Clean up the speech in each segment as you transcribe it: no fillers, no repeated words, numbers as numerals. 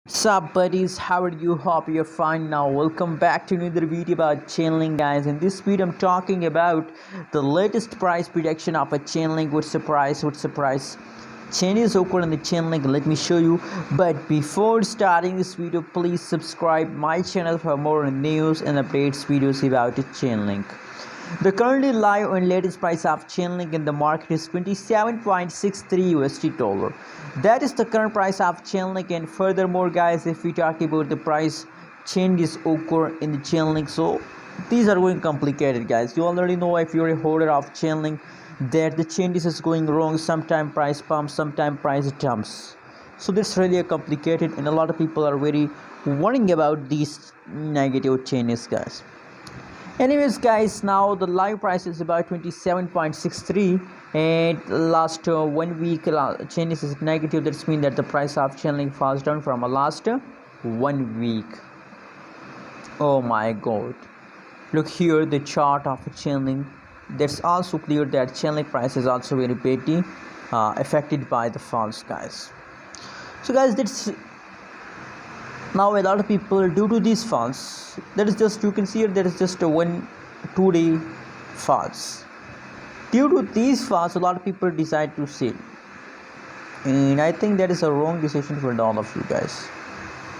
What's up buddies, how are you? Hope you're fine. Now welcome back to another video about Chainlink, guys. In this video I'm talking about the latest price prediction of a Chainlink. What's the price changes occur in the Chainlink. Let me show you, but before starting this video, please subscribe my channel for more news and updates videos about Chainlink. The currently live and latest price of Chainlink in the market is $27.63 dollar. That is the current price of Chainlink. And furthermore, guys, if we talk about the price changes occur in the Chainlink, so these are going complicated, guys. You already know, if you're a holder of Chainlink, that the changes is going wrong. Sometime price pumps, sometime price dumps. So that's really a complicated, and a lot of people are very worrying about these negative changes, guys. Anyways, guys, now the live price is about 27.63, and last 1 week changes is negative. That's mean that the price of Chainlink falls down from a last 1 week. Oh my god, look here, the chart of Chainlink. That's also clear that Chainlink price is also very badly affected by the falls, guys. So guys, that's now a lot of people, due to these falls, that is just, you can see here, there is just a 1-2 day falls. Due to these falls, a lot of people decide to sell, and I think that is a wrong decision for all of you guys.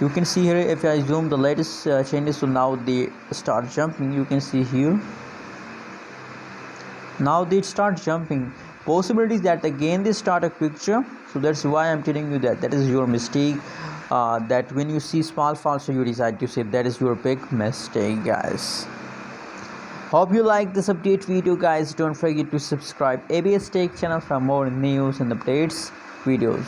You can see here, if I zoom the latest changes, so now they start jumping. You can see here, now they start jumping. Possibilities that again they start a quick jump. So that's why I'm telling you that is your mistake. That when you see small falls, so you decide to say, that is your big mistake, guys. Hope you like this update video, guys. Don't forget to subscribe ABS Tech channel for more news and updates videos.